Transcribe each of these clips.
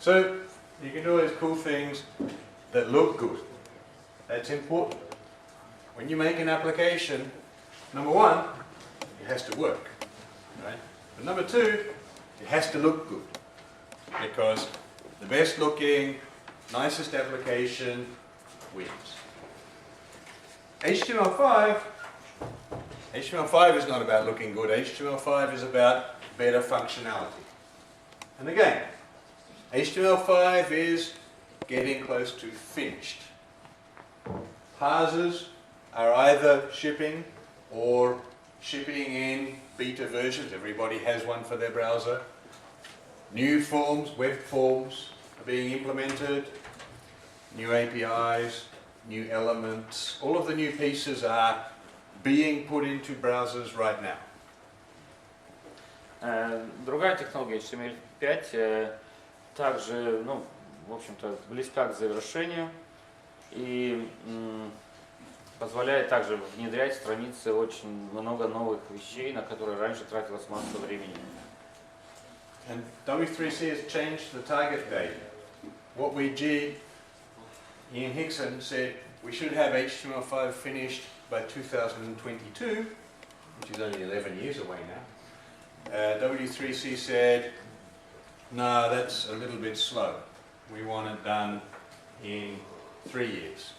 So you can do all those cool things that look good. That's important. When you make an application, number one, it has to work, right? But number two, it has to look good, because the best looking, nicest application wins. HTML5 is not about looking good. HTML5 is about better functionality. And again, HTML5 is getting close to finished. Parsers are either shipping or shipping in beta versions. Everybody has one for their browser. New forms, web forms are being implemented. New APIs, new elements. All of the new pieces are being put into browsers right now. Другая технология HTML5 также, в общем-то, близка к завершению и позволяет также внедрять в страницы очень много новых вещей, на которые раньше тратилось масса времени. And W3C has changed the target date. What Ian Hickson said, we should have HTML5 finished by 2022, which is only 11 years away now. W3C said, no, that's a little bit slow. We want it done in 3 years.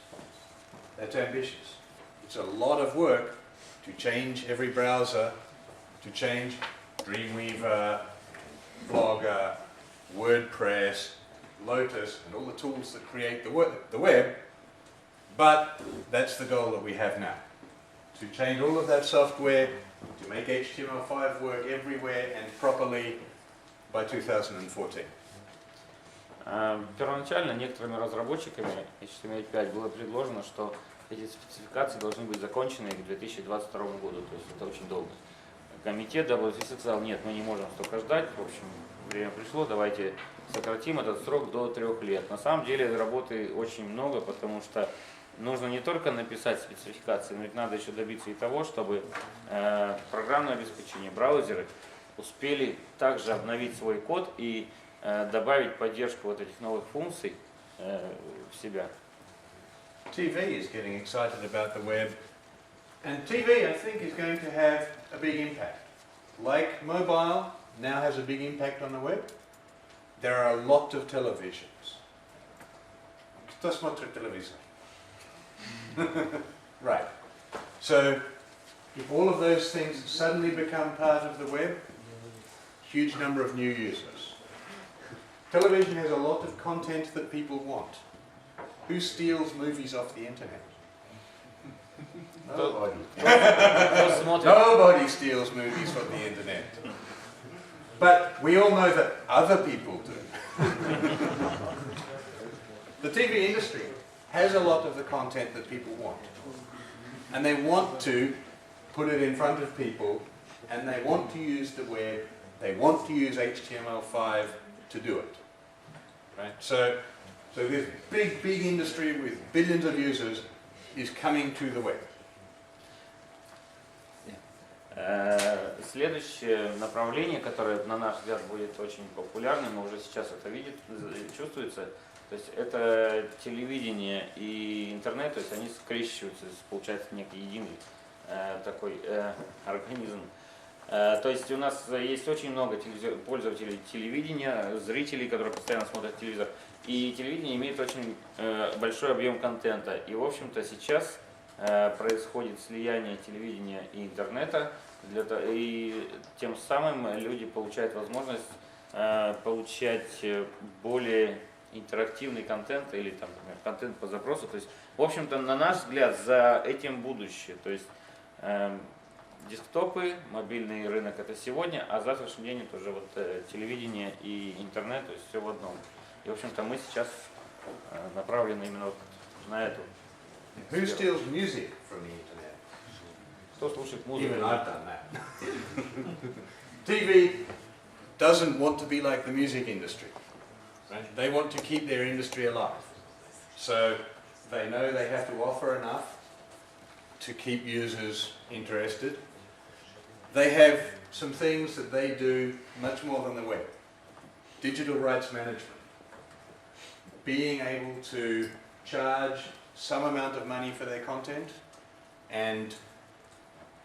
That's ambitious. It's a lot of work to change every browser, to change Dreamweaver, Blogger, WordPress, Lotus, and all the tools that create the web, but that's the goal that we have now. To change all of that software, to make HTML5 work everywhere and properly by 2014. Первоначально некоторыми разработчиками HTML5 было предложено, что эти спецификации должны быть закончены к 2022 году, то есть это очень долго. Комитет W3C сказал, нет, мы не можем столько ждать, в общем, время пришло, давайте сократим этот срок до 3 лет. На самом деле работы очень много, потому что нужно не только написать спецификации, но ведь надо еще добиться и того, чтобы программное обеспечение, браузеры успели также обновить свой код и добавить поддержку вот этих новых функций в себя. TV is getting excited about the web, and TV, I think, is going to have a big impact. Like mobile now has a big impact on the web, there are a lot of televisions. Кто смотрит телевизор? Right. So, if all of those things suddenly become part of the web, huge number of new users. Television has a lot of content that people want. Who steals movies off the internet? Nobody. Nobody steals movies from the internet. But we all know that other people do. The TV industry has a lot of the content that people want. And they want to put it in front of people, and they want to use the web, they want to use HTML5 to do it. Right? So this big industry with billions of users is coming to the web. Следующее направление, которое, на наш взгляд, будет очень популярным, мы уже сейчас это чувствуется, то есть это телевидение и интернет, то есть они скрещиваются, получается некий единый такой организм. То есть у нас есть очень много пользователей телевидения, зрителей, которые постоянно смотрят телевизор, и телевидение имеет очень большой объем контента, и в общем-то сейчас происходит слияние телевидения и интернета, и тем самым люди получают возможность получать более интерактивный контент или там, например, контент по запросу. То есть, в общем-то, на наш взгляд, за этим будущее. То есть десктопы, мобильный рынок это сегодня, а завтрашний день это уже вот телевидение и интернет, то есть все в одном. И, в общем-то, мы сейчас направлены именно вот на эту. Who steals music from the internet? Кто слушает музыку? Even I've done that. TV doesn't want to be like the music industry. Right? They want to keep their industry alive. So they know they have to offer enough to keep users interested. They have some things that they do much more than the web. Digital rights management. being able to charge some amount of money for their content and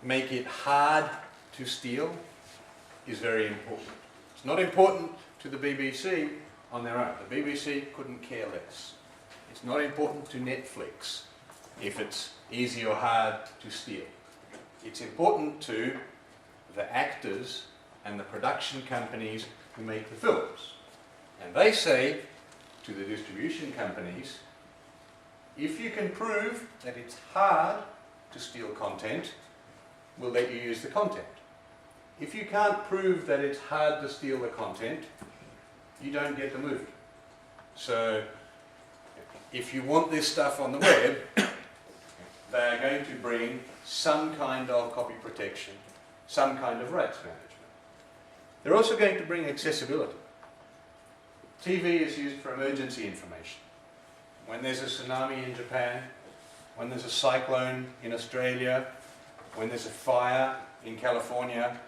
make it hard to steal is very important. It's not important to the BBC on their own. The BBC couldn't care less. It's not important to Netflix if it's easy or hard to steal. It's important to the actors and the production companies who make the films. And they say to the distribution companies, if you can prove that it's hard to steal content, we'll let you use the content. If you can't prove that it's hard to steal the content, you don't get the movie. So if you want this stuff on the web, they are going to bring some kind of copy protection, some kind of rights management. They're also going to bring accessibility. TV is used for emergency information. When there's a tsunami in Japan, when there's a cyclone in Australia, when there's a fire in California,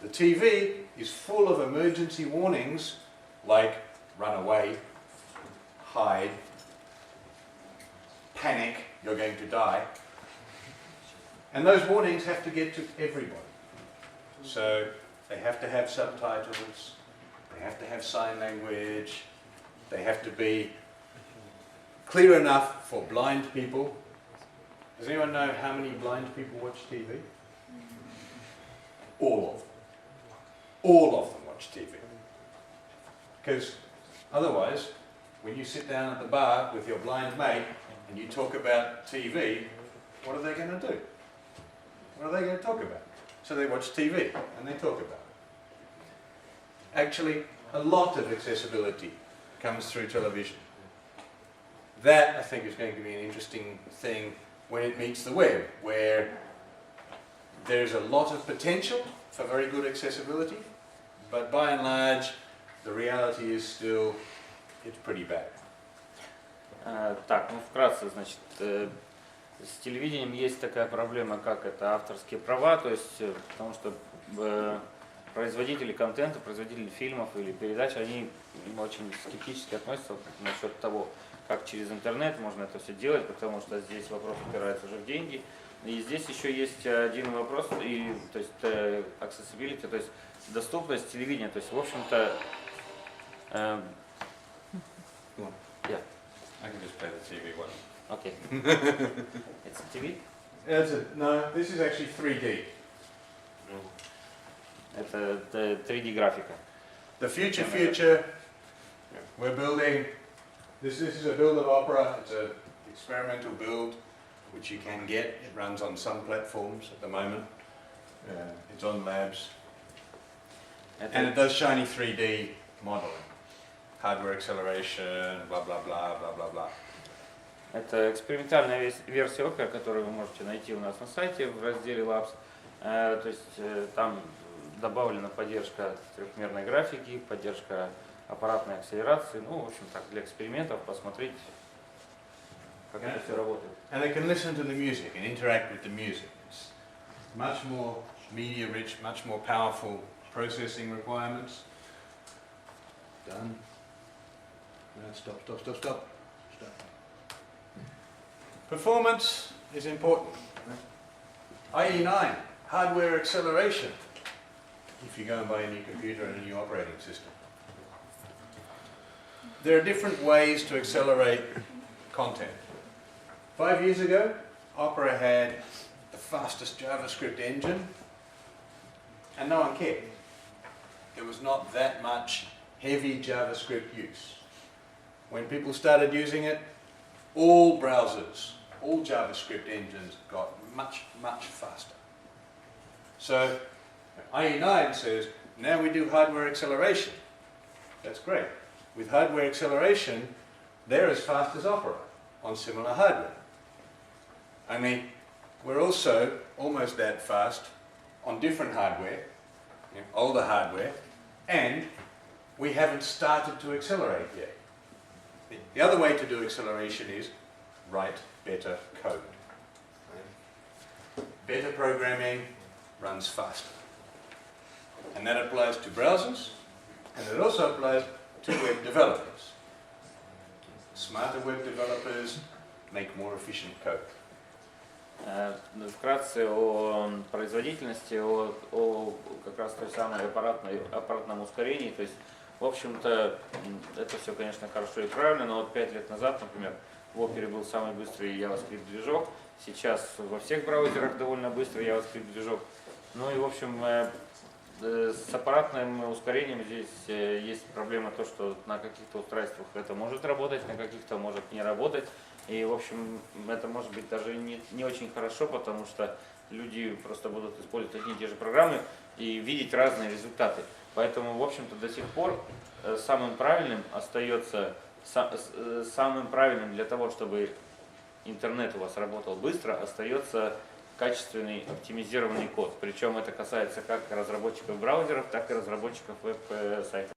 the TV is full of emergency warnings like run away, hide, panic, you're going to die. And those warnings have to get to everybody. So they have to have subtitles, they have to have sign language, they have to be clear enough for blind people. Does anyone know how many blind people watch TV? All of them. All of them watch TV. Because otherwise, when you sit down at the bar with your blind mate and you talk about TV, what are they going to do? What are they going to talk about? So they watch TV and they talk about it. Actually, a lot of accessibility comes through television. That, I think, is going to be an interesting thing when it meets the web, where there's a lot of potential for very good accessibility, but by and large, the reality is still, it's pretty bad. Так, ну вкратце, значит, с телевидением есть такая проблема, как это авторские права, то есть, потому что производители контента, производители фильмов или передач, они очень скептически относятся насчет того, как через интернет можно это все делать, потому что здесь вопрос упирается уже в деньги. И здесь еще есть один вопрос, и, то есть accessibility, то есть доступность телевидения, то есть в общем-то... Yeah. I can just play the TV one. Okay. It's a TV? No, this is actually 3D. Это 3D графика. The future, we're building, this is a build of opera, it's an experimental build which you can get. It runs on some platforms at the moment. It's on labs. And it does shiny 3D modeling. Hardware acceleration, blah blah blah blah blah blah. Это экспериментальная версия оперы, которую вы можете найти у нас на сайте в разделе Labs. То есть там добавлена поддержка трехмерной графики, поддержка аппаратной акселерации. Ну, в общем, так, для экспериментов посмотреть, как это все работает. And they can listen to the music and interact with the music. It's much more media rich, much more powerful processing requirements. Done. No, stop. Performance is important. IE9, hardware acceleration, if you go and buy a new computer and a new operating system. There are different ways to accelerate content. 5 years ago, Opera had the fastest JavaScript engine, and no one cared. There was not that much heavy JavaScript use. When people started using it, all browsers, all JavaScript engines got much, much faster. So IE9 says, now we do hardware acceleration. That's great. With hardware acceleration, they're as fast as Opera on similar hardware. Only we're also almost that fast on different hardware, older hardware, and we haven't started to accelerate yet. The other way to do acceleration is write better code. Better programming runs faster. And that applies to browsers, and it also applies to web developers. smarter web developers make more efficient code. Вкратце о производительности, о как раз той самой аппаратном ускорении. То есть, в общем-то, это все, конечно, хорошо и правильно, но вот 5 лет назад, например, в Opera был самый быстрый JavaScript движок, сейчас во всех браузерах довольно быстрый JavaScript движок. Ну и, в общем, с аппаратным ускорением здесь есть проблема то, что на каких-то устройствах это может работать, на каких-то может не работать. И, в общем, это может быть даже не очень хорошо, потому что люди просто будут использовать одни и те же программы и видеть разные результаты. Поэтому, в общем-то, до сих пор самым правильным остается, самым правильным для того, чтобы интернет у вас работал быстро, остается качественный оптимизированный код. Причем это касается как разработчиков браузеров, так и разработчиков веб-сайтов.